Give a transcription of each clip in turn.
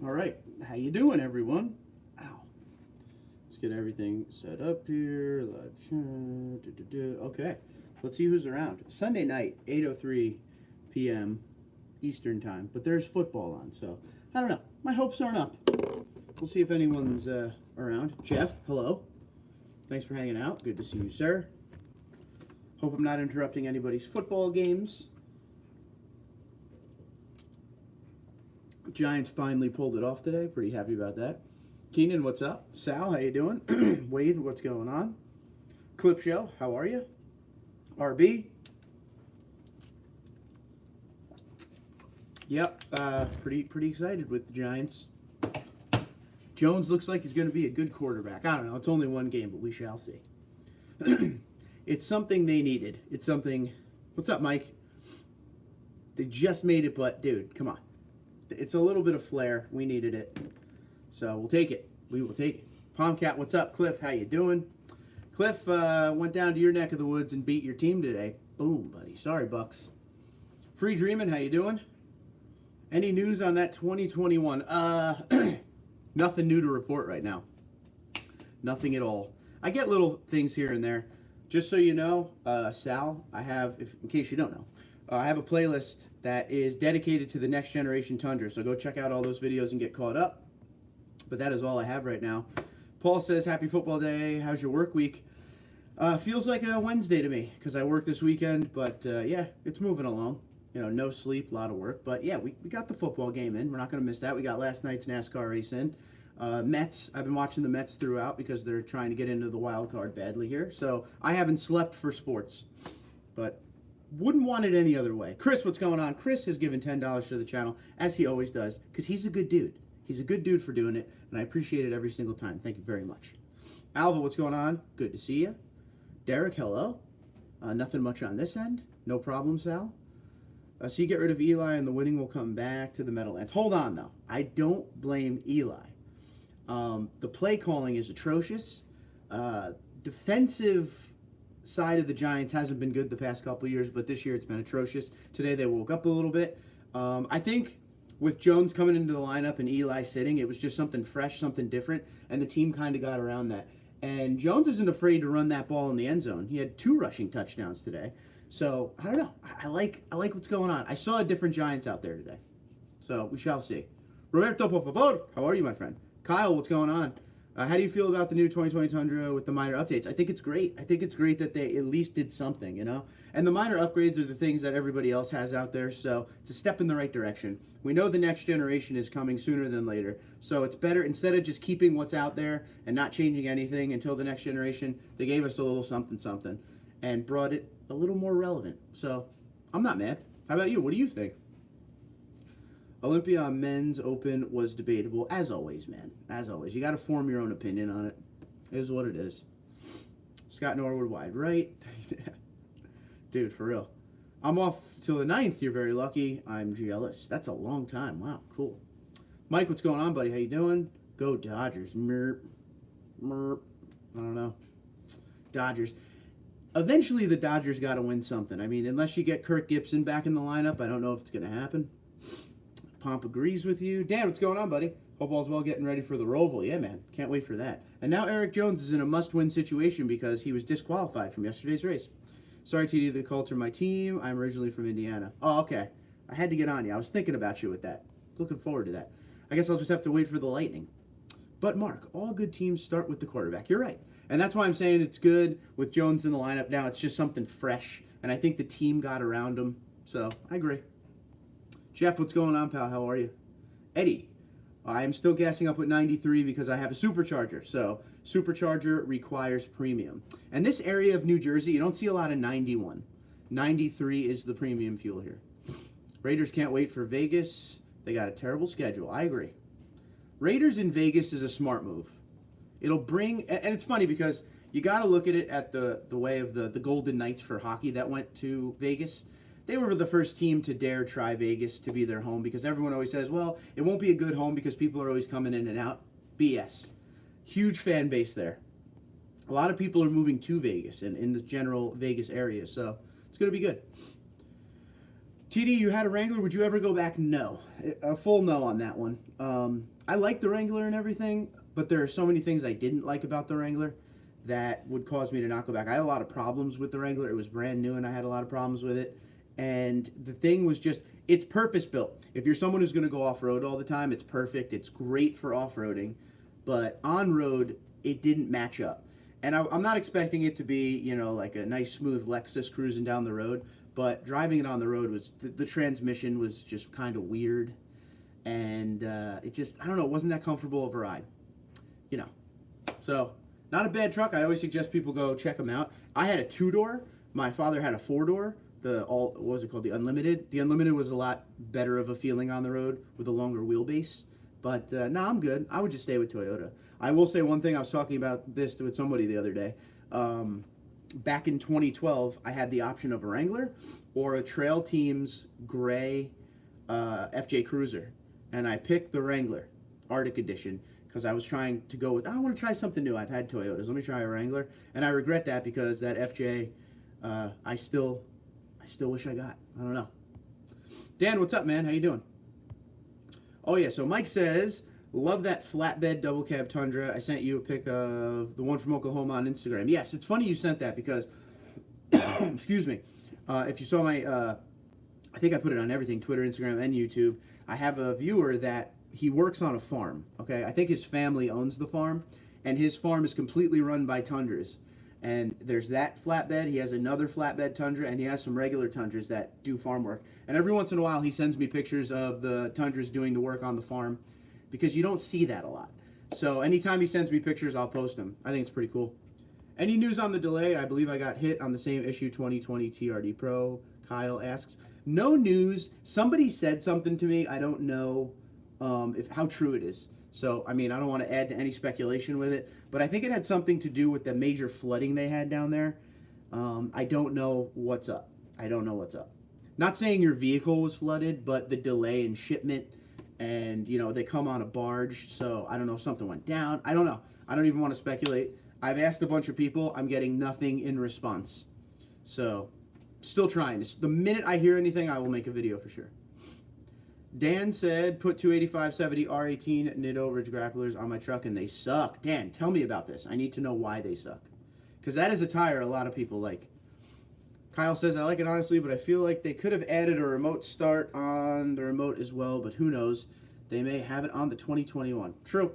All right, how you doing, everyone? Ow. Let's get everything set up here. Okay, let's see who's around. Sunday night, 8:03 p.m. Eastern time, but there's football on, so I don't know. My hopes aren't up. We'll see if anyone's around. Jeff, hello. Thanks for hanging out. Good to see you, sir. Hope I'm not interrupting anybody's football games. Giants finally pulled it off today. Pretty happy about that. Keenan, what's up? Sal, how you doing? Wade, what's going on? Clip Show, how are you? RB? Yep, pretty excited with the Giants. Jones looks like he's going to be a good quarterback. I don't know. It's only one game, but we shall see. It's something they needed. It's something... What's up, Mike? They just made it, but, dude, come on. It's a little bit of flair. We needed it. So we'll take it. We will take it. Palmcat, what's up? Cliff, how you doing? Cliff went down to your neck of the woods and beat your team today. Boom, buddy. Sorry, Bucks. Free Dreamin', how you doing? Any news on that 2021? Nothing new to report right now. Nothing at all. I get little things here and there. Just so you know, Sal, I have, in case you don't know, I have a playlist that is dedicated to the next generation Tundra. So go check out all those videos and get caught up. But that is all I have right now. Paul says, happy football day. How's your work week? Feels like a Wednesday to me because I work this weekend. But yeah, it's moving along. You know, no sleep, a lot of work. But yeah, we got the football game in. We're not going to miss that. We got last night's NASCAR race in. Mets, I've been watching the Mets throughout because they're trying to get into the wild card badly here. So I haven't slept for sports. But wouldn't want it any other way. Chris, what's going on? Chris has given $10 to the channel, as he always does, because he's a good dude. He's a good dude for doing it, and I appreciate it every single time. Thank you very much. Alva, what's going on? Good to see you. Derek, hello. Nothing much on this end. No problem, Sal. So you get rid of Eli, and the winning will come back to the Meadowlands. Hold on, though. I don't blame Eli. The play calling is atrocious. Defensive side of the Giants hasn't been good the past couple of years, but this year it's been atrocious. Today they woke up a little bit. I think with Jones coming into the lineup and Eli sitting, it was just something fresh, something different, and the team kind of got around that. And Jones isn't afraid to run that ball in the end zone. He had 2 rushing touchdowns today. So, I don't know. I like what's going on. I saw a different Giants out there today. So, we shall see. Roberto, por favor. How are you, my friend? Kyle, what's going on? How do you feel about the new 2020 Tundra with the minor updates? I think it's great. I think it's great that they at least did something, you know? And the minor upgrades are the things that everybody else has out there, so it's a step in the right direction. We know the next generation is coming sooner than later, so it's better, instead of just keeping what's out there and not changing anything until the next generation, they gave us a little something and brought it a little more relevant. So I'm not mad. How about you? What do you think? Olympia Men's Open was debatable, as always, man. As always. You got to form your own opinion on it. It is what it is. Scott Norwood, wide right. Dude, for real. I'm off till the 9th. You're very lucky. I'm jealous. That's a long time. Wow, cool. Mike, what's going on, buddy? How you doing? Go Dodgers. Merp. Merp. I don't know. Dodgers. Eventually, the Dodgers got to win something. I mean, unless you get Kirk Gibson back in the lineup, I don't know if it's going to happen. Pomp agrees with you. Dan, what's going on, buddy? Hope all's well, getting ready for the Roval. Yeah, man. Can't wait for that. And now Eric Jones is in a must-win situation because he was disqualified from yesterday's race. Sorry, TD, the call to my team. I'm originally from Indiana. Oh, okay. I had to get on you. I was thinking about you with that. Looking forward to that. I guess I'll just have to wait for the Lightning. But, Mark, all good teams start with the quarterback. You're right. And that's why I'm saying it's good with Jones in the lineup now. It's just something fresh. And I think the team got around him. So, I agree. Jeff, what's going on, pal? How are you? Eddie, I'm still gassing up with 93 because I have a supercharger. So, supercharger requires premium. And this area of New Jersey, you don't see a lot of 91. 93 is the premium fuel here. Raiders can't wait for Vegas. They got a terrible schedule. I agree. Raiders in Vegas is a smart move. It'll bring, and it's funny because you got to look at it at the way of the Golden Knights for hockey that went to Vegas. They were the first team to dare try Vegas to be their home because everyone always says, well, it won't be a good home because people are always coming in and out. BS. Huge fan base there. A lot of people are moving to Vegas and in the general Vegas area, so it's going to be good. TD, you had a Wrangler. Would you ever go back? No. A full no on that one. I like the Wrangler and everything, but there are so many things I didn't like about the Wrangler that would cause me to not go back. I had a lot of problems with the Wrangler. It was brand new, and I had a lot of problems with it. And the thing was just, it's purpose-built. If you're someone who's going to go off-road all the time, it's perfect. It's great for off-roading. But on-road, it didn't match up. And I'm not expecting it to be, you know, like a nice, smooth Lexus cruising down the road. But driving it on the road was, the transmission was just kind of weird. And it just, I don't know, it wasn't that comfortable of a ride. You know. So, not a bad truck. I always suggest people go check them out. I had a 2-door. My father had a 4-door. What was it called? The Unlimited. The Unlimited was a lot better of a feeling on the road with a longer wheelbase. But, no, I'm good. I would just stay with Toyota. I will say one thing. I was talking about this with somebody the other day. Back in 2012, I had the option of a Wrangler or a Trail Teams gray FJ Cruiser. And I picked the Wrangler Arctic Edition because I was trying to go with, I want to try something new. I've had Toyotas. Let me try a Wrangler. And I regret that because that FJ, I still wish I got. I don't know. Dan, what's up, man? How you doing? Oh, yeah. So Mike says, love that flatbed double cab Tundra. I sent you a pic of the one from Oklahoma on Instagram. Yes, it's funny you sent that because, excuse me, if you saw my, I think I put it on everything, Twitter, Instagram, and YouTube. I have a viewer that he works on a farm, okay? I think his family owns the farm, and his farm is completely run by Tundras. And there's that flatbed, he has another flatbed Tundra, and he has some regular Tundras that do farm work. And every once in a while, he sends me pictures of the Tundras doing the work on the farm, because you don't see that a lot. So anytime he sends me pictures, I'll post them. I think it's pretty cool. Any news on the delay? I believe I got hit on the same issue 2020 TRD Pro. Kyle asks. No news. Somebody said something to me. I don't know how true it is. So, I mean, I don't want to add to any speculation with it, but I think it had something to do with the major flooding they had down there. I don't know what's up. I don't know what's up. Not saying your vehicle was flooded, but the delay in shipment, and, you know, they come on a barge, so I don't know if something went down. I don't know. I don't even want to speculate. I've asked a bunch of people. I'm getting nothing in response. So, still trying. The minute I hear anything, I will make a video for sure. Dan said, put 285/70 R18 Nitto Ridge Grapplers on my truck and they suck. Dan, tell me about this. I need to know why they suck. Because that is a tire a lot of people like. Kyle says, I like it honestly, but I feel like they could have added a remote start on the remote as well, but who knows? They may have it on the 2021. True.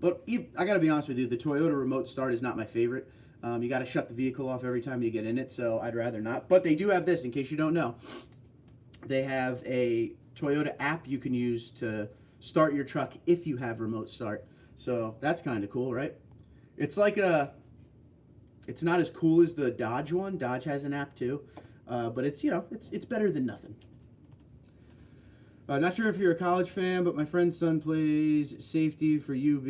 But I got to be honest with you, the Toyota remote start is not my favorite. You got to shut the vehicle off every time you get in it, so I'd rather not. But they do have this, in case you don't know. They have a Toyota app you can use to start your truck if you have remote start. So that's kind of cool, right? It's like it's not as cool as the Dodge one. Dodge has an app too, but it's, you know, it's better than nothing. Not sure if you're a college fan, but my friend's son plays safety for UB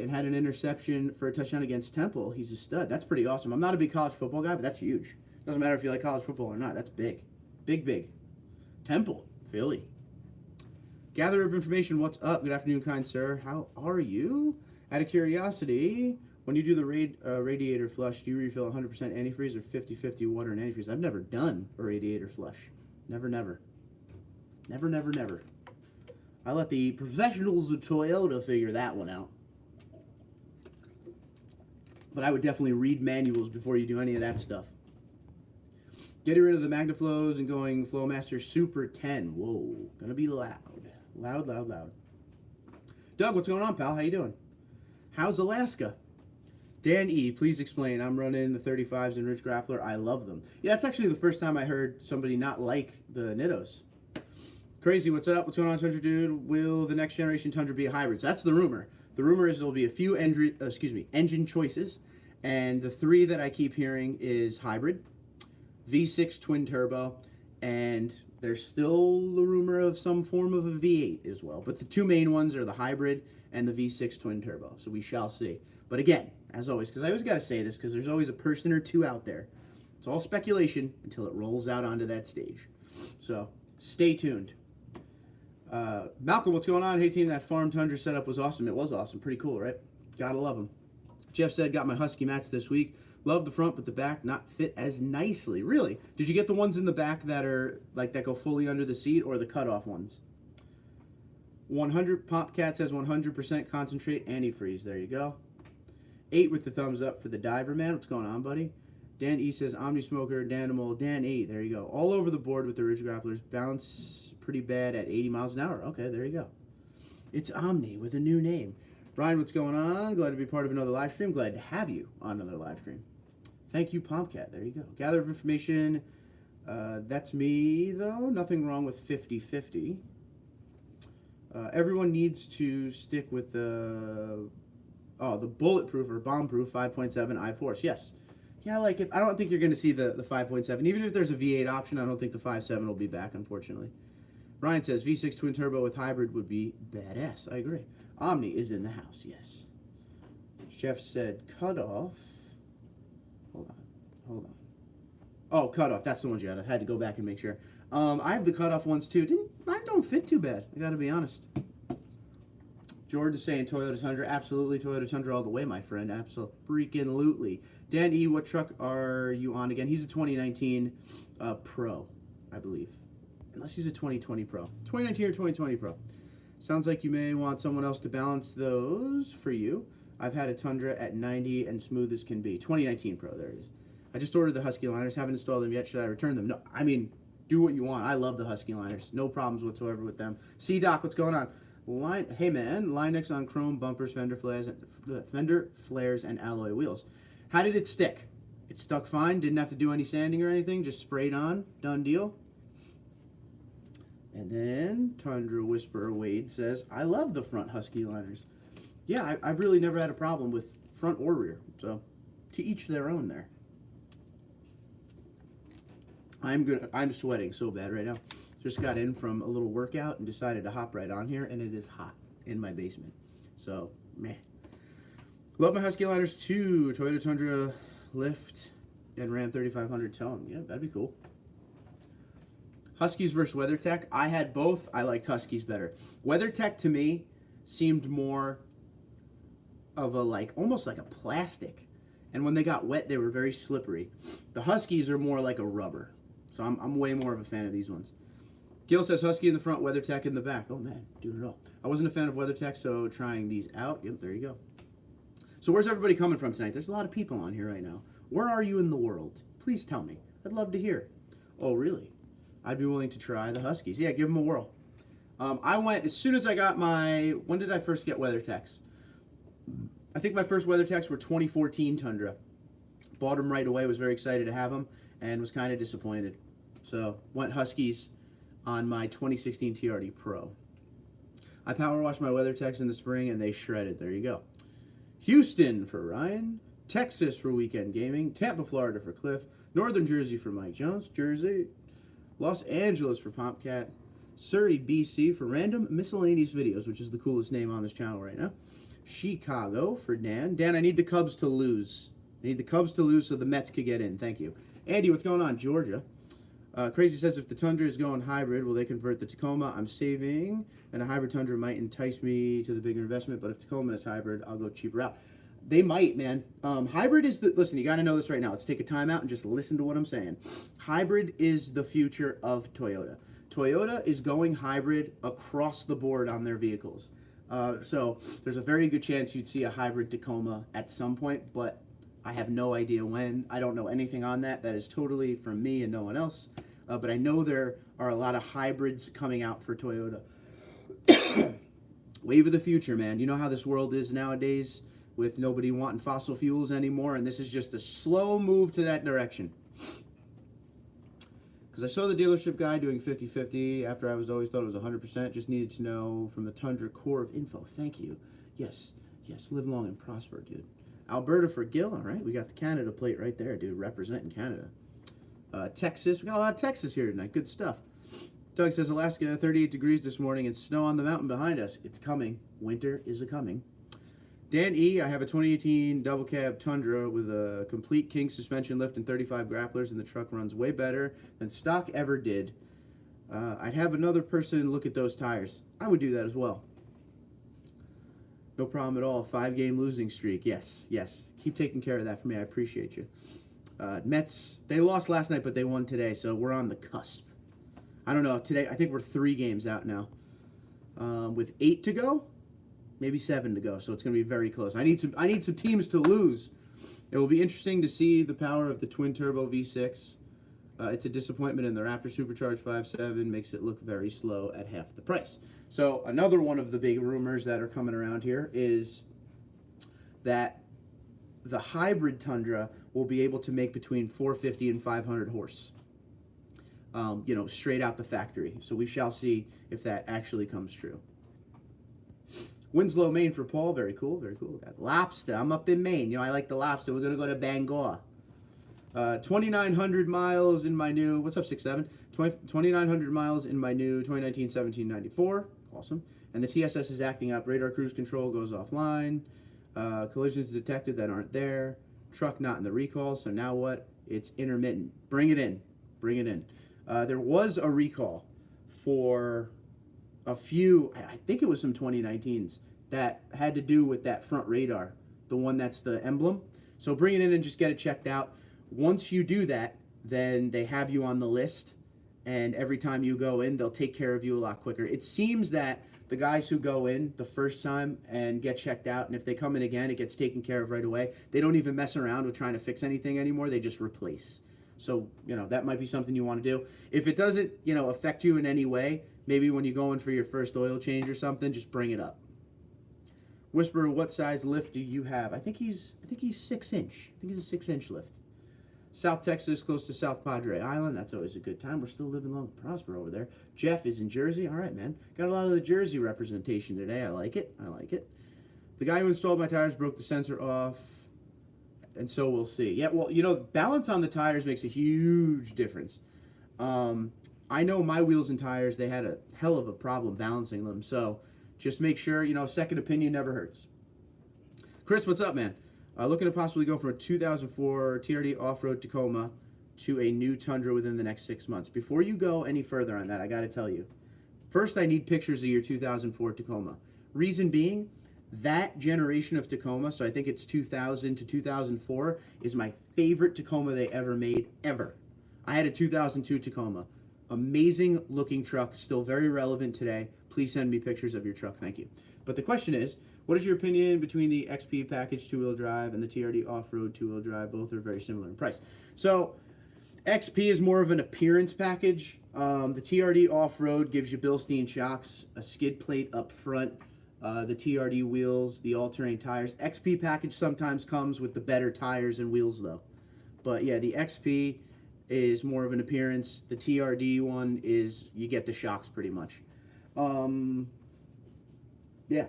and had an interception for a touchdown against Temple. He's a stud. That's pretty awesome. I'm not a big college football guy, but that's huge. Doesn't matter if you like college football or not. That's big. Big, big. Temple, Philly. Gather of information. What's up? Good afternoon, kind sir. How are you? Out of curiosity, when you do the radiator flush, do you refill 100% antifreeze or 50-50 water and antifreeze? I've never done a radiator flush. Never, never. Never, never, never. I let the professionals of Toyota figure that one out. But I would definitely read manuals before you do any of that stuff. Getting rid of the MagnaFlows and going Flowmaster Super 10. Whoa, gonna be loud. Loud, loud, loud. Doug, what's going on, pal? How you doing? How's Alaska? Dan E, please explain. I'm running the 35s in Ridge Grappler. I love them. Yeah, that's actually the first time I heard somebody not like the Nittos. Crazy, what's up? What's going on, Tundra Dude? Will the next generation Tundra be a hybrid? So that's the rumor. The rumor is there'll be a few engine choices, and the three that I keep hearing is hybrid, V6 twin turbo, and there's still the rumor of some form of a V8 as well. But the two main ones are the hybrid and the V6 twin turbo. So we shall see. But again, as always, because I always got to say this, because there's always a person or two out there. It's all speculation until it rolls out onto that stage. So stay tuned. Malcolm, what's going on? Hey team, that farm Tundra setup was awesome. It was awesome. Pretty cool, right? Gotta love them. Jeff said, got my Husky mats this week. Love the front, but the back not fit as nicely. Really? Did you get the ones in the back that are like that go fully under the seat, or the cutoff ones? 100 Popcat says 100% concentrate antifreeze. There you go. 8 with the thumbs up for the diver man. What's going on, buddy? Dan E says Omni Smoker, Danimal, Dan E. There you go. All over the board with the Ridge Grapplers. Bounce pretty bad at 80 miles an hour. Okay, there you go. It's Omni with a new name. Ryan, what's going on? Glad to be part of another live stream. Glad to have you on another live stream. Thank you, Pompcat. There you go. Gather of information. That's me, though. Nothing wrong with 50-50. Everyone needs to stick with the bulletproof or bomb-proof 5.7 I-Force. Yes. Yeah, I like it. I don't think you're going to see the 5.7. Even if there's a V8 option, I don't think the 5.7 will be back, unfortunately. Ryan says V6 twin turbo with hybrid would be badass. I agree. Omni is in the house, yes. Jeff said cutoff. Hold on. Oh, cutoff. That's the ones you had. I had to go back and make sure. I have the cutoff ones too. Mine don't fit too bad. I got to be honest. George is saying Toyota Tundra. Absolutely, Toyota Tundra all the way, my friend. Absolutely. Dan E, what truck are you on again? He's a 2019 Pro, I believe. Unless he's a 2020 Pro. 2019 or 2020 Pro. Sounds like you may want someone else to balance those for you. I've had a Tundra at 90 and smooth as can be. 2019 Pro, there it is. I just ordered the Husky liners. Haven't installed them yet. Should I return them? No, I mean, do what you want. I love the Husky liners. No problems whatsoever with them. C-Doc, what's going on? Hey man, Linex on chrome bumpers, fender flares, and alloy wheels. How did it stick? It stuck fine. Didn't have to do any sanding or anything. Just sprayed on. Done deal. And then Tundra Whisperer Wade says, I love the front Husky liners. Yeah, I've really never had a problem with front or rear. So, to each their own there. I'm sweating so bad right now. Just got in from a little workout and decided to hop right on here, and it is hot in my basement. So, meh. Love my Husky liners too. Toyota Tundra lift and Ram 3500 tone. Yeah, that'd be cool. Huskies versus WeatherTech. I had both. I liked Huskies better. WeatherTech to me seemed more of a almost like a plastic. And when they got wet, they were very slippery. The Huskies are more like a rubber. So I'm way more of a fan of these ones. Gil says Husky in the front, WeatherTech in the back. Oh man, doing it all. I wasn't a fan of WeatherTech, so trying these out. Yep, there you go. So where's everybody coming from tonight? There's a lot of people on here right now. Where are you in the world? Please tell me. I'd love to hear. Oh, really? I'd be willing to try the Huskies. Yeah, give them a whirl. I went, as soon as I got when did I first get WeatherTechs? I think my first WeatherTechs were 2014 Tundra. Bought them right away, was very excited to have them, and was kind of disappointed. So, went Huskies on my 2016 TRD Pro. I power washed my WeatherTechs in the spring, and they shredded. There you go. Houston for Ryan. Texas for Weekend Gaming. Tampa, Florida for Cliff. Northern Jersey for Mike Jones. Jersey. Los Angeles for Popcat. Surrey, BC for Random Miscellaneous Videos, which is the coolest name on this channel right now. Chicago for Dan. Dan, I need the Cubs to lose. I need the Cubs to lose so the Mets could get in. Thank you. Andy, what's going on? Georgia. Crazy says, if the Tundra is going hybrid, will they convert the Tacoma? I'm saving, and a hybrid Tundra might entice me to the bigger investment, but if Tacoma is hybrid, I'll go cheaper out. They might, man. Hybrid is listen, you got to know this right now. Let's take a time out and just listen to what I'm saying. Hybrid is the future of Toyota. Toyota is going hybrid across the board on their vehicles. So there's a very good chance you'd see a hybrid Tacoma at some point, but I have no idea when. I don't know anything on that. That is totally from me and no one else. But I know there are a lot of hybrids coming out for Toyota. Wave of the future, man. You know how this world is nowadays with nobody wanting fossil fuels anymore, and this is just a slow move to that direction. Because I saw the dealership guy doing 50-50 after I always thought it was 100%. Just needed to know from the Tundra core of info. Thank you. Yes, live long and prosper, dude. Alberta for Gil. All right, we got the Canada plate right there, dude. Representing Canada. Texas. We got a lot of Texas here tonight. Good stuff. Doug says Alaska, 38 degrees this morning and snow on the mountain behind us. It's coming. Winter is a-coming. Dan E, I have a 2018 double cab Tundra with a complete king suspension lift and 35 grapplers, and the truck runs way better than stock ever did. I'd have another person look at those tires. I would do that as well. No problem at all. 5-game losing streak. Yes, yes. Keep taking care of that for me. I appreciate you. Mets, they lost last night, but they won today, so we're on the cusp. I don't know. Today, I think we're 3 games out now. With 8 to go, maybe 7 to go, so it's going to be very close. I need some teams to lose. It will be interesting to see the power of the twin turbo V6. It's a disappointment in the Raptor Supercharged 5.7, makes it look very slow at half the price. So another one of the big rumors that are coming around here is that the hybrid Tundra will be able to make between 450 and 500 horse. You know, straight out the factory. So we shall see if that actually comes true. Winslow, Maine for Paul. Very cool, very cool. Got lobster. I'm up in Maine. You know, I like the lobster. We're going to go to Bangor. 2,900 miles in my new, what's up, 6'7"? 2,900 miles in my new 2019 1794. Awesome. And the TSS is acting up. Radar cruise control goes offline. Collisions detected that aren't there. Truck not in the recall. So now what? It's intermittent. Bring it in. Bring it in. There was a recall for a few, I think it was some 2019s, that had to do with that front radar, the one that's the emblem. So bring it in and just get it checked out. Once you do that, then they have you on the list, and every time you go in, they'll take care of you a lot quicker. It seems that the guys who go in the first time and get checked out, and if they come in again, it gets taken care of right away. They don't even mess around with trying to fix anything anymore. They just replace. So, you know, that might be something you want to do. If it doesn't, you know, affect you in any way, maybe when you go in for your first oil change or something, just bring it up. Whisper, what size lift do you have? I think he's 6-inch. I think he's a 6-inch lift. South Texas, close to South Padre Island. That's always a good time. We're still living long and prosper over there. Jeff is in Jersey. All right, man. Got a lot of the Jersey representation today. I like it. I like it. The guy who installed my tires broke the sensor off, and so we'll see. Yeah, well, you know, balance on the tires makes a huge difference. I know my wheels and tires, they had a hell of a problem balancing them. So just make sure, you know, second opinion never hurts. Chris, what's up, man? Looking to possibly go from a 2004 TRD off-road Tacoma to a new Tundra within the next 6 months. Before you go any further on that, I got to tell you. First, I need pictures of your 2004 Tacoma. Reason being, that generation of Tacoma, so I think it's 2000 to 2004, is my favorite Tacoma they ever made, ever. I had a 2002 Tacoma. Amazing looking truck, still very relevant today. Please send me pictures of your truck, thank you. But the question is, what is your opinion between the XP package 2-wheel drive and the TRD off-road 2-wheel drive? Both are very similar in price. So XP is more of an appearance package. The TRD off-road gives you Bilstein shocks, a skid plate up front, the TRD wheels, the all-terrain tires. XP package sometimes comes with the better tires and wheels though. But yeah, the XP is more of an appearance. The TRD one is, you get the shocks pretty much. Yeah.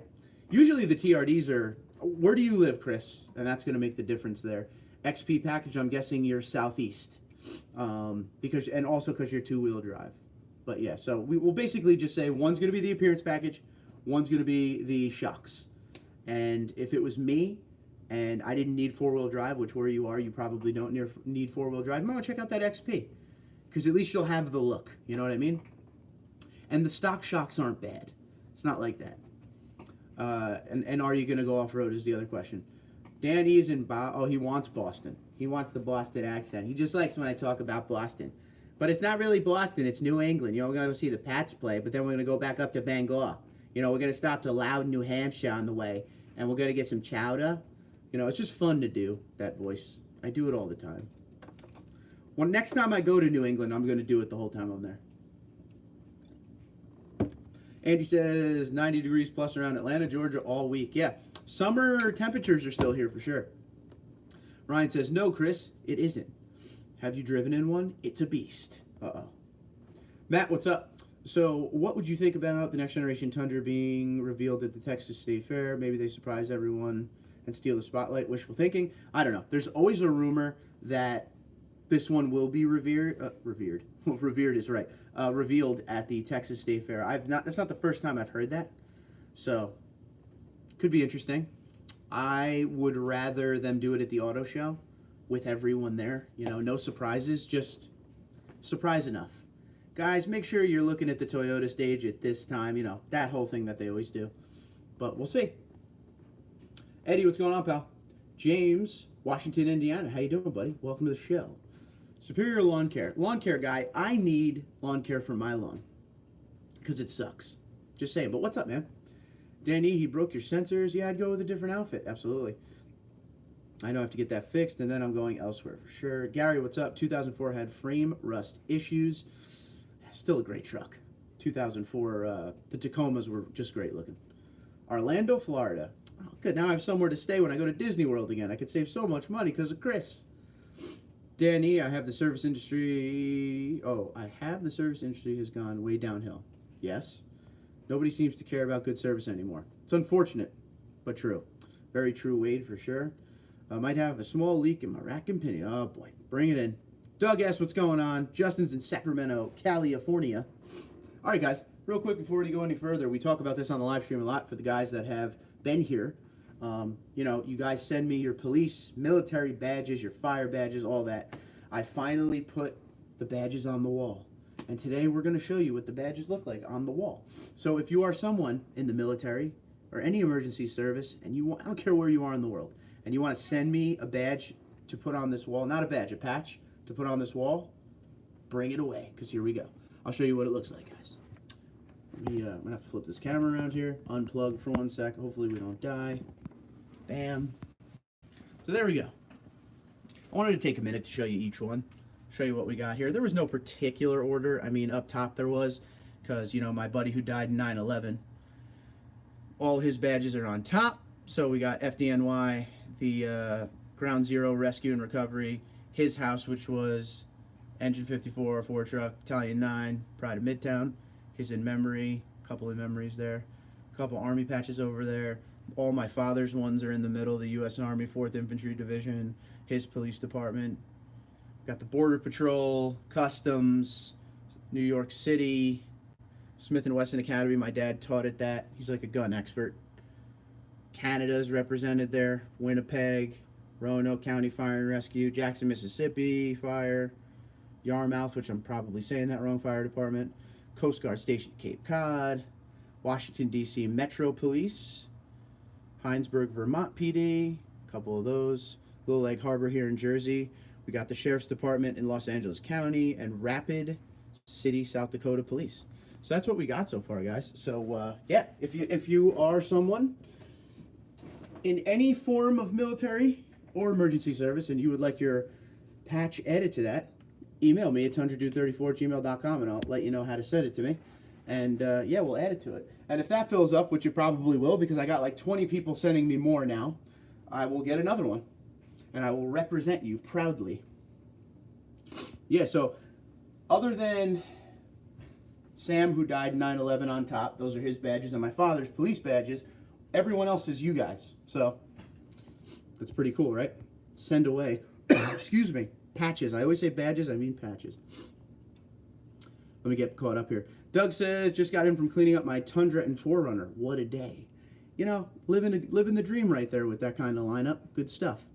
Usually the TRDs are, where do you live, Chris? And that's going to make the difference there. XP package, I'm guessing you're southeast. Because, and also because you're 2-wheel drive. But yeah, so we will basically just say one's going to be the appearance package, one's going to be the shocks. And if it was me, and I didn't need 4-wheel drive, which where you are, you probably don't need 4-wheel drive, you might want to check out that XP. Because at least you'll have the look, you know what I mean? And the stock shocks aren't bad. It's not like that. And are you going to go off-road is the other question. Danny's in he wants Boston. He wants the Boston accent. He just likes when I talk about Boston. But it's not really Boston, it's New England. You know, we're going to go see the Pats play, but then we're going to go back up to Bangor. You know, we're going to stop to Loudon, New Hampshire on the way, and we're going to get some chowder. You know, it's just fun to do, that voice. I do it all the time. Well, next time I go to New England, I'm going to do it the whole time I'm there. Andy says 90 degrees plus around Atlanta, Georgia all week. Yeah, summer temperatures are still here for sure. Ryan says, no, Chris, it isn't. Have you driven in one? It's a beast. Uh-oh. Matt, what's up? So what would you think about the next generation Tundra being revealed at the Texas State Fair? Maybe they surprise everyone and steal the spotlight. Wishful thinking? I don't know. There's always a rumor that this one will be revered is right. Revealed at the Texas State Fair. That's not the first time I've heard that. So, could be interesting. I would rather them do it at the auto show with everyone there. You know, no surprises, just surprise enough. Guys, make sure you're looking at the Toyota stage at this time. You know, that whole thing that they always do. But we'll see. Eddie, what's going on, pal? James, Washington, Indiana. How you doing, buddy? Welcome to the show. Superior Lawn Care. Lawn care guy, I need lawn care for my lawn because it sucks. Just saying. But what's up, man? Danny, he broke your sensors. Yeah, I'd go with a different outfit. Absolutely. I know I have to get that fixed, and then I'm going elsewhere for sure. Gary, what's up? 2004 had frame rust issues. Still a great truck. 2004, the Tacomas were just great looking. Orlando, Florida. Oh, good. Now I have somewhere to stay when I go to Disney World again. I could save so much money because of Chris. Danny, I have the service industry. Oh, I have the service industry has gone way downhill. Yes. Nobody seems to care about good service anymore. It's unfortunate, but true. Very true, Wade, for sure. I might have a small leak in my rack and pinion. Oh, boy. Bring it in. Doug asks what's going on. Justin's in Sacramento, California. All right, guys. Real quick before we go any further, we talk about this on the live stream a lot for the guys that have been here. You know, you guys send me your police, military badges, your fire badges, all that. I finally put the badges on the wall. And today we're going to show you what the badges look like on the wall. So if you are someone in the military or any emergency service, and you want, I don't care where you are in the world, and you want to send me a badge to put on this wall, not a badge, a patch to put on this wall, bring it away, because here we go. I'll show you what it looks like, guys. I'm going to have to flip this camera around here, unplug for 1 sec. Hopefully we don't die. Bam. So there we go. I wanted to take a minute to show you each one, show you what we got here. There was no particular order. I mean, up top there was, because, you know, my buddy who died in 9/11, all his badges are on top. So we got FDNY, the Ground Zero Rescue and Recovery, his house, which was Engine 54, Ford Truck, Battalion 9, Pride of Midtown, his in memory, a couple of memories there, a couple Army patches over there. All my father's ones are in the middle, the U.S. Army 4th Infantry Division, his police department. Got the Border Patrol, Customs, New York City, Smith & Wesson Academy. My dad taught at that. He's like a gun expert. Canada's represented there. Winnipeg, Roanoke County Fire and Rescue, Jackson, Mississippi Fire, Yarmouth, which I'm probably saying that wrong, Fire Department, Coast Guard Station Cape Cod, Washington, D.C. Metro Police, Hinesburg, Vermont PD, a couple of those. Little Egg Harbor here in Jersey. We got the Sheriff's Department in Los Angeles County and Rapid City, South Dakota Police. So that's what we got so far, guys. So yeah, if you are someone in any form of military or emergency service and you would like your patch added to that, email me at TundraDude34@gmail.com and I'll let you know how to send it to me. And yeah, we'll add it to it. And if that fills up, which it probably will, because I got like 20 people sending me more now, I will get another one. And I will represent you proudly. Yeah, so other than Sam, who died in 9/11 on top, those are his badges, and my father's police badges, everyone else is you guys. So that's pretty cool, right? Send away. Excuse me. Patches. I always say badges, I mean patches. Let me get caught up here. Doug says, just got in from cleaning up my Tundra and 4Runner. What a day. You know, living the dream right there with that kind of lineup. Good stuff.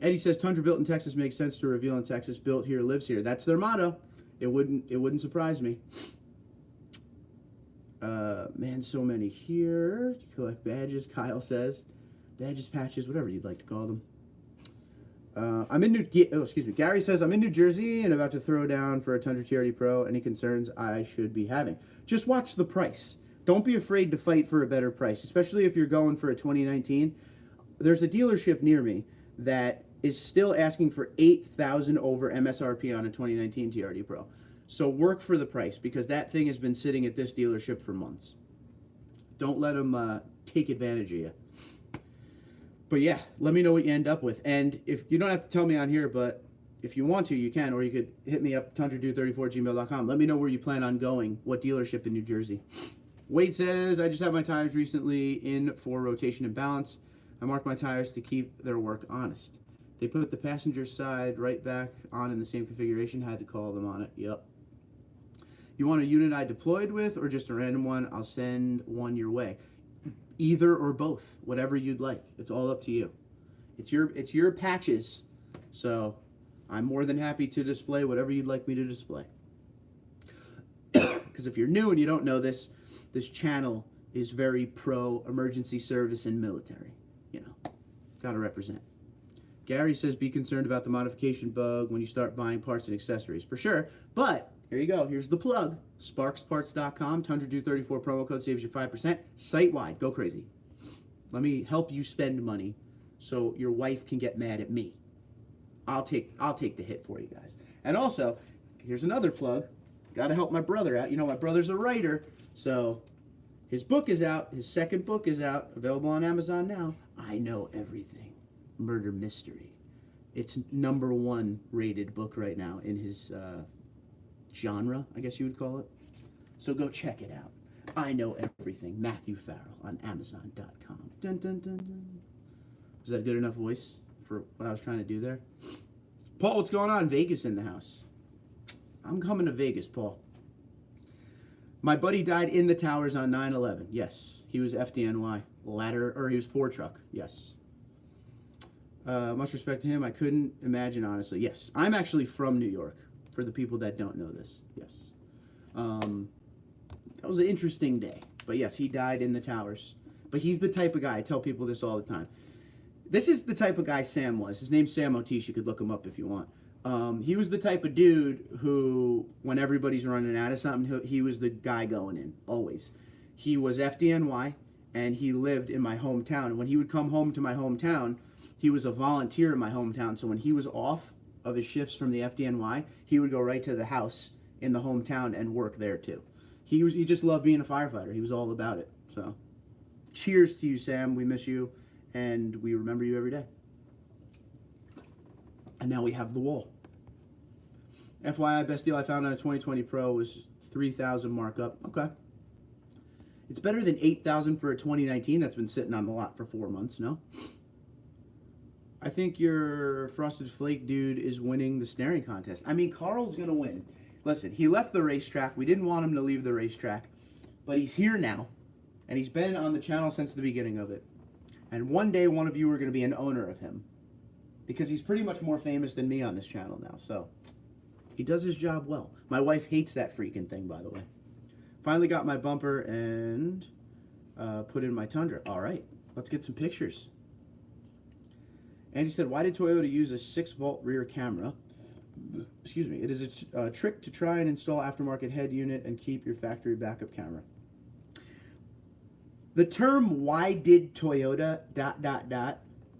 Eddie says, Tundra built in Texas makes sense to reveal in Texas. Built here, lives here. That's their motto. It wouldn't surprise me. Man, so many here. Collect badges, Kyle says. Badges, patches, whatever you'd like to call them. Gary says, I'm in New Jersey and about to throw down for a Tundra TRD Pro. Any concerns I should be having? Just watch the price. Don't be afraid to fight for a better price, especially if you're going for a 2019. There's a dealership near me that is still asking for $8,000 over MSRP on a 2019 TRD Pro. So work for the price, because that thing has been sitting at this dealership for months. Don't let them take advantage of you. But yeah, let me know what you end up with. And if you don't have to tell me on here, but if you want to, you can, or you could hit me up, TundraDude34@gmail.com. Let me know where you plan on going, what dealership in New Jersey. Wade says, I just had my tires recently in for rotation and balance. I marked my tires to keep their work honest. They put the passenger side right back on in the same configuration. Had to call them on it. Yep. You want a unit I deployed with or just a random one? I'll send one your way. Either or both, whatever you'd like. It's all up to you. It's your patches. So I'm more than happy to display whatever you'd like me to display. Because if you're new and you don't know this channel is very pro emergency service and military. You know, Gotta represent. Gary says, be concerned about the modification bug when you start buying parts and accessories. For sure. But, here you go. Here's the plug. SparksParts.com. TundraDude34 promo code saves you 5%. Site-wide. Go crazy. Let me help you spend money so your wife can get mad at me. I'll take the hit for you guys. And also, here's another plug. Gotta help my brother out. You know, my brother's a writer. So, his book is out. His second book is out. Available on Amazon now. I Know Everything. Murder mystery. It's #1 rated book right now in his genre, I guess you would call it. So go check it out. I Know Everything. Matthew Farrell on Amazon.com. Dun, dun, dun, dun. Was that a good enough voice for what I was trying to do there? Paul, what's going on? Vegas in the house. I'm coming to Vegas, Paul. My buddy died in the towers on 9/11. Yes, he was FDNY. He was 4-truck. Yes. Much respect to him. I couldn't imagine, honestly. Yes, I'm actually from New York, for the people that don't know this. Yes. That was an interesting day. But yes, he died in the towers. But he's the type of guy, I tell people this all the time. This is the type of guy Sam was. His name's Sam Otish. You could look him up if you want. He was the type of dude who, when everybody's running out of something, he was the guy going in, always. He was FDNY, and he lived in my hometown. And when he would come home to my hometown, he was a volunteer in my hometown, so when he was off of his shifts from the FDNY, he would go right to the house in the hometown and work there too. He just loved being a firefighter. He was all about it. So, cheers to you, Sam. We miss you, and we remember you every day. And now we have the wall. FYI, best deal I found on a 2020 Pro was $3,000 markup. Okay. It's better than $8,000 for a 2019 that's been sitting on the lot for 4 months, no? I think your Frosted Flake dude is winning the staring contest. I mean, Carl's going to win. Listen, he left the racetrack. We didn't want him to leave the racetrack. But he's here now. And he's been on the channel since the beginning of it. And one day, one of you are going to be an owner of him. Because he's pretty much more famous than me on this channel now. So, he does his job well. My wife hates that freaking thing, by the way. Finally got my bumper and put in my Tundra. All right, let's get some pictures. Andy said, why did Toyota use a 6-volt rear camera? Excuse me. It is a trick to try and install aftermarket head unit and keep your factory backup camera. The term, why did Toyota ...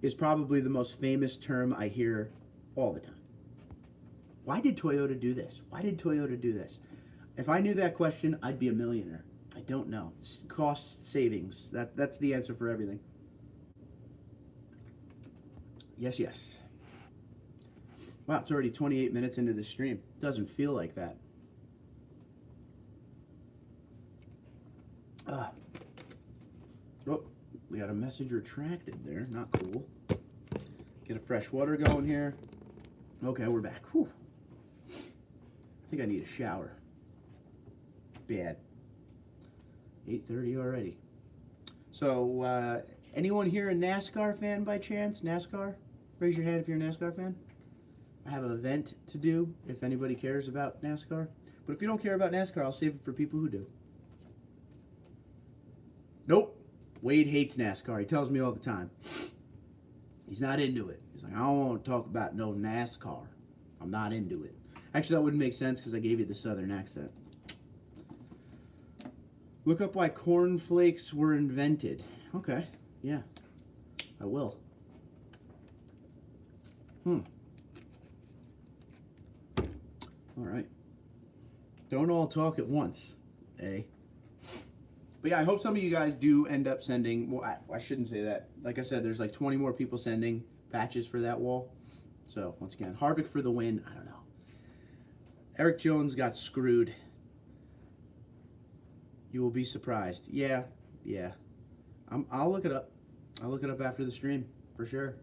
is probably the most famous term I hear all the time. Why did Toyota do this? Why did Toyota do this? If I knew that question, I'd be a millionaire. I don't know. Cost savings. That's the answer for everything. Yes, yes. Wow, it's already 28 minutes into the stream. Doesn't feel like that. Oh, we got a message retracted there. Not cool. Get a fresh water going here. Okay, we're back. Whew. I think I need a shower. Bad. 8:30 already. So, anyone here a NASCAR fan by chance? NASCAR? Raise your hand if you're a NASCAR fan. I have an event to do if anybody cares about NASCAR. But if you don't care about NASCAR, I'll save it for people who do. Nope. Wade hates NASCAR. He tells me all the time. He's not into it. He's like, I don't want to talk about no NASCAR. I'm not into it. Actually, that wouldn't make sense because I gave you the southern accent. Look up why cornflakes were invented. Okay, yeah, I will. All right. Don't all talk at once, eh? But yeah, I hope some of you guys do end up sending, well, I shouldn't say that. Like I said, there's like 20 more people sending patches for that wall. So, once again, Harvick for the win. I don't know. Eric Jones got screwed. You will be surprised. Yeah. I'll look it up. I'll look it up after the stream, for sure.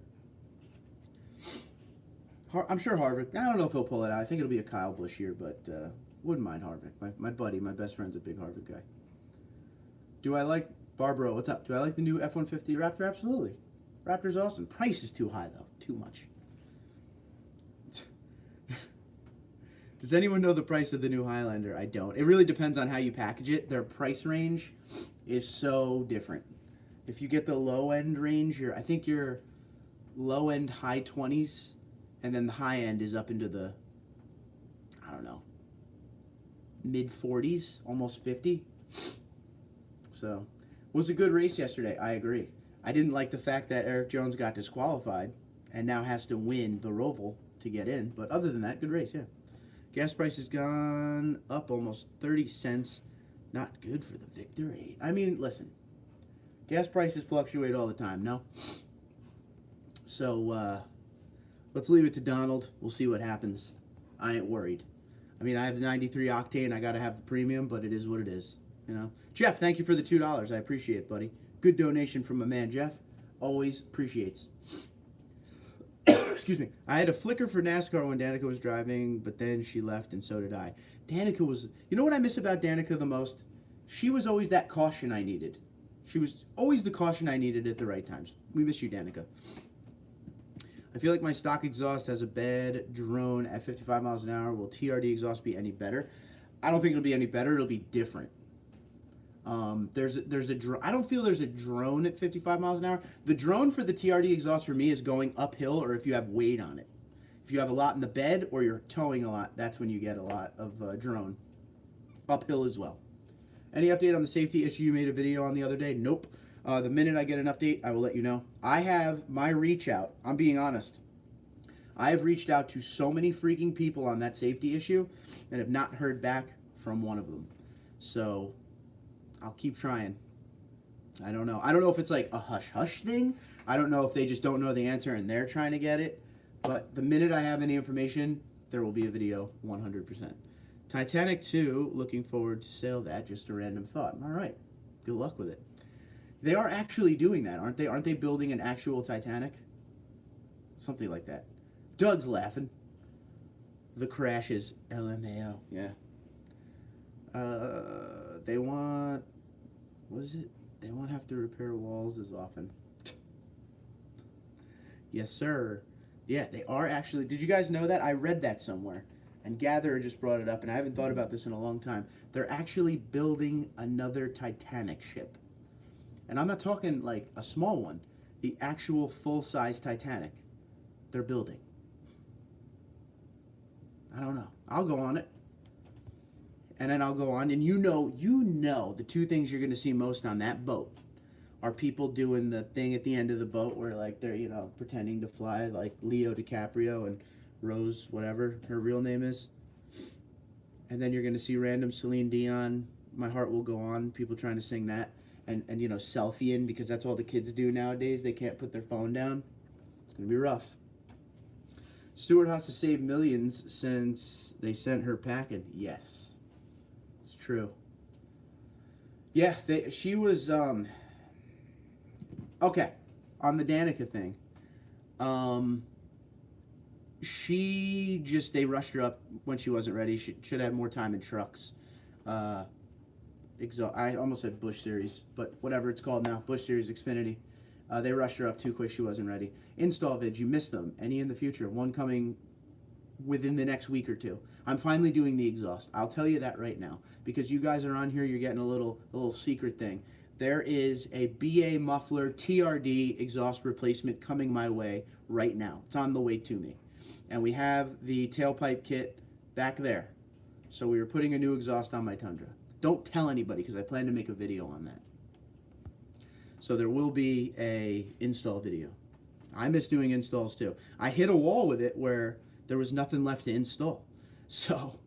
I'm sure Harvick, I don't know if he'll pull it out. I think it'll be a Kyle Busch here, but wouldn't mind Harvick. My buddy, my best friend's a big Harvick guy. Do I like, Barbara, what's up? Do I like the new F-150 Raptor? Absolutely. Raptor's awesome. Price is too high, though. Too much. Does anyone know the price of the new Highlander? I don't. It really depends on how you package it. Their price range is so different. If you get the low-end range, I think you're low end high 20s, and then the high end is up into the, I don't know, mid 40s, almost 50. So, was a good race yesterday. I agree. I didn't like the fact that Eric Jones got disqualified and now has to win the Roval to get in. But other than that, good race, yeah. Gas price has gone up almost 30 cents. Not good for the Victor 8. I mean, listen. Gas prices fluctuate all the time, no? So, let's leave it to Donald. We'll see what happens. I ain't worried. I mean, I have 93 octane. I got to have the premium, but it is what it is. You know, Jeff, thank you for the $2. I appreciate it, buddy. Good donation from my man Jeff. Always appreciates. Excuse me. I had a flicker for NASCAR when Danica was driving, but then she left, and so did I. Danica was... You know what I miss about Danica the most? She was always that caution I needed. She was always the caution I needed at the right times. We miss you, Danica. I feel like my stock exhaust has a bad drone at 55 miles an hour. Will TRD exhaust be any better? I don't think it'll be any better. It'll be different. I don't feel there's a drone at 55 miles an hour. The drone for the TRD exhaust for me is going uphill, or if you have weight on it. If you have a lot in the bed or you're towing a lot, that's when you get a lot of drone. Uphill as well. Any update on the safety issue you made a video on the other day? Nope. The minute I get an update, I will let you know. I have my reach out. I'm being honest. I have reached out to so many freaking people on that safety issue and have not heard back from one of them. So I'll keep trying. I don't know. I don't know if it's like a hush-hush thing. I don't know if they just don't know the answer and they're trying to get it. But the minute I have any information, there will be a video 100%. Titanic 2, looking forward to sail that. Just a random thought. All right. Good luck with it. They are actually doing that, aren't they? Aren't they building an actual Titanic? Something like that. Doug's laughing. The crashes. LMAO. Yeah. They want... What is it? They won't have to repair walls as often. Yes, sir. Yeah, they are actually... Did you guys know that? I read that somewhere. And Gatherer just brought it up, and I haven't thought about this in a long time. They're actually building another Titanic ship. And I'm not talking like a small one. The actual full-size Titanic. They're building. I don't know. I'll go on it. And then I'll go on. And you know the two things you're going to see most on that boat are people doing the thing at the end of the boat where like they're, pretending to fly like Leo DiCaprio and Rose, whatever her real name is. And then you're going to see random Celine Dion, My Heart Will Go On, people trying to sing that. And selfieing, because that's all the kids do nowadays. They can't put their phone down. It's going to be rough. Stewart has to save millions since they sent her packing. Yes. It's true. Yeah, she was, okay, on the Danica thing. They rushed her up when she wasn't ready. She should have more time in trucks. I almost said Bush Series, but whatever it's called now, Bush Series Xfinity. They rushed her up too quick. She wasn't ready. Install vids, you missed them. Any in the future? One coming within the next week or two. I'm finally doing the exhaust. I'll tell you that right now, because you guys are on here. You're getting a little secret thing. There is a BA muffler TRD exhaust replacement coming my way right now. It's on the way to me, and we have the tailpipe kit back there. So we were putting a new exhaust on my Tundra. Don't tell anybody, because I plan to make a video on that. So there will be a install video. I miss doing installs too. I hit a wall with it where there was nothing left to install. So,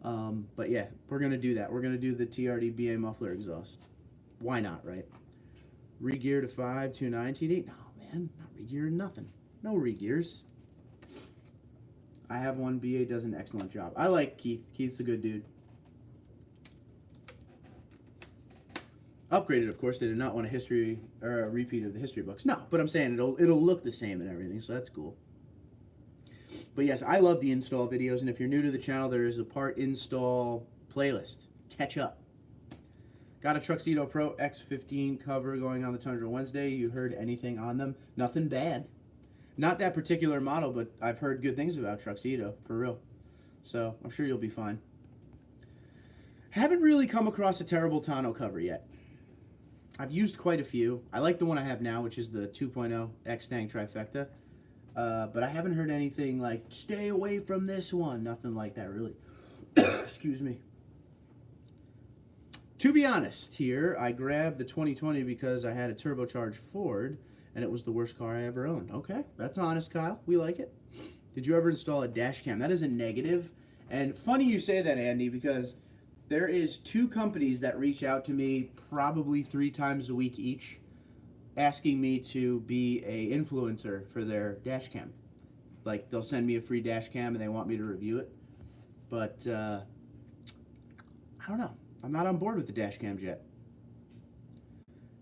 but yeah, we're going to do that. We're going to do the TRD BA muffler exhaust. Why not, right? Regear to 529 TD? No, man, not regear, nothing. No regears. I have one. BA does an excellent job. I like Keith. Keith's a good dude. Upgraded, of course. They did not want a history or a repeat of the history books. No, but I'm saying it'll look the same and everything, so that's cool. But yes, I love the install videos, and if you're new to the channel, there is a part install playlist. Catch up. Got a Tuxedo Pro X15 cover going on the Tundra Wednesday. You heard anything on them? Nothing bad. Not that particular model, but I've heard good things about Tuxedo, for real. So I'm sure you'll be fine. Haven't really come across a terrible tonneau cover yet. I've used quite a few. I like the one I have now, which is the 2.0 X-Tang Trifecta. But I haven't heard anything like, stay away from this one. Nothing like that, really. Excuse me. To be honest here, I grabbed the 2020 because I had a turbocharged Ford, and it was the worst car I ever owned. Okay, that's honest, Kyle. We like it. Did you ever install a dash cam? That is a negative. And funny you say that, Andy, because there is 2 companies that reach out to me probably 3 times a week each, asking me to be a influencer for their dash cam. Like, they'll send me a free dash cam and they want me to review it. But, I don't know. I'm not on board with the dash cams yet.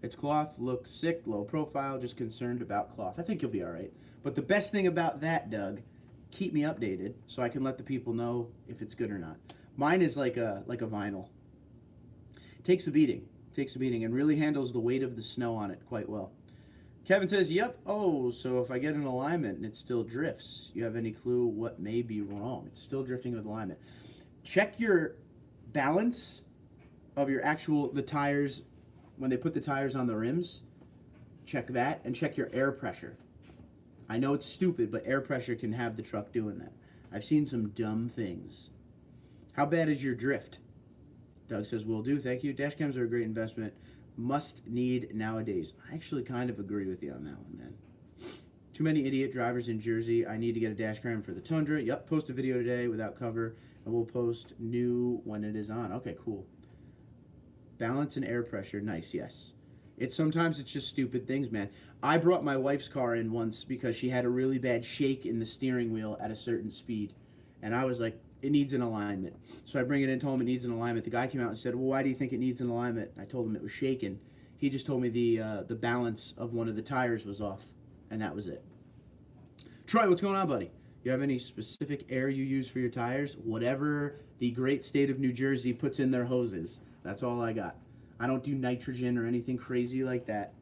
Its cloth looks sick, low profile, just concerned about cloth. I think you'll be all right. But the best thing about that, Doug, keep me updated so I can let the people know if it's good or not. Mine is like a vinyl. Takes a beating. Takes a beating and really handles the weight of the snow on it quite well. Kevin says, yep. Oh, so if I get an alignment and it still drifts, you have any clue what may be wrong? It's still drifting with alignment. Check your balance of your the tires, when they put the tires on the rims. Check that, and check your air pressure. I know it's stupid, but air pressure can have the truck doing that. I've seen some dumb things. How bad is your drift? Doug says, will do, thank you. Dash cams are a great investment. Must need nowadays. I actually kind of agree with you on that one, man. Too many idiot drivers in Jersey. I need to get a dash cam for the Tundra. Yep, post a video today without cover, and we'll post new when it is on. Okay, cool. Balance and air pressure, nice, yes. Sometimes it's just stupid things, man. I brought my wife's car in once because she had a really bad shake in the steering wheel at a certain speed. And I was like, it needs an alignment. So I bring it in, told him it needs an alignment. The guy came out and said, well, why do you think it needs an alignment? I told him it was shaking. He just told me the balance of one of the tires was off, and that was it. Troy, what's going on, buddy? You have any specific air you use for your tires? Whatever the great state of New Jersey puts in their hoses. That's all I got. I don't do nitrogen or anything crazy like that.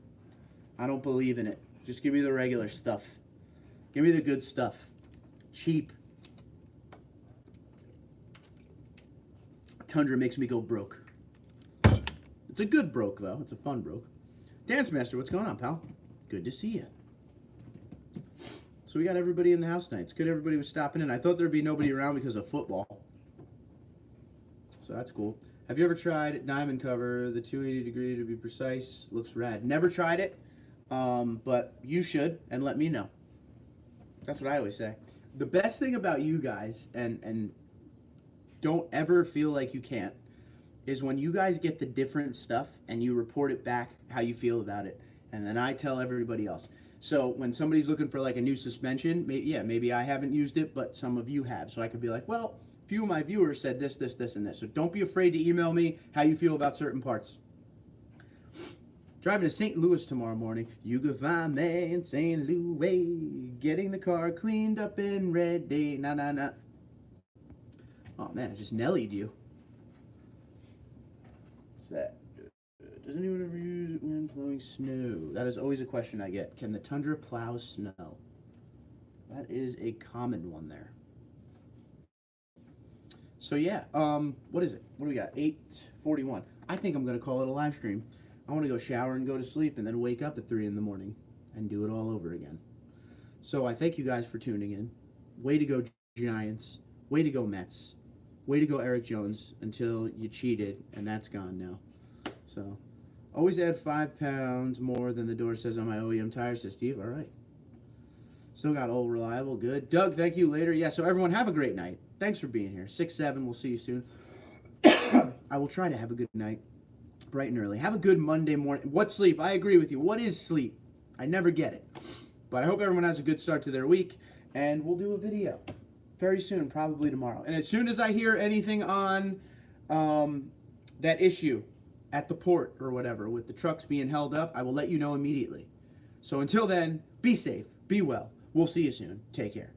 I don't believe in it. Just give me the regular stuff. Give me the good stuff. Cheap. Tundra makes me go broke. It's a good broke, though. It's a fun broke. Dance Master, what's going on, pal? Good to see you. So we got everybody in the house tonight. It's good everybody was stopping in. I thought there'd be nobody around because of football. So that's cool. Have you ever tried diamond cover, the 280 degree to be precise? Looks rad. Never tried it, but you should, and let me know. That's what I always say. The best thing about you guys, and don't ever feel like you can't, is when you guys get the different stuff and you report it back how you feel about it, and then I tell everybody else. So when somebody's looking for like a new suspension, maybe I haven't used it, but some of you have. So I could be like, well, few of my viewers said this, this, this, and this. So don't be afraid to email me how you feel about certain parts. Driving to St. Louis tomorrow morning. You can find me in St. Louis, getting the car cleaned up and ready. Nah. Oh man, I just Nellied you. What's that? Does anyone ever use it when plowing snow? That is always a question I get. Can the Tundra plow snow? That is a common one there. So yeah, what is it? What do we got? 8:41. I think I'm going to call it a live stream. I want to go shower and go to sleep and then wake up at 3 in the morning and do it all over again. So I thank you guys for tuning in. Way to go, Giants. Way to go, Mets. Way to go, Eric Jones, until you cheated, and that's gone now. So always add 5 pounds more than the door says on my OEM tire, says Steve. All right. Still got old reliable. Good. Doug, thank you later. Yeah, so everyone have a great night. Thanks for being here. 6-7. We'll see you soon. I will try to have a good night. Bright and early. Have a good Monday morning. What's sleep? I agree with you. What is sleep? I never get it. But I hope everyone has a good start to their week. And we'll do a video very soon, probably tomorrow. And as soon as I hear anything on that issue at the port or whatever with the trucks being held up, I will let you know immediately. So until then, be safe. Be well. We'll see you soon. Take care.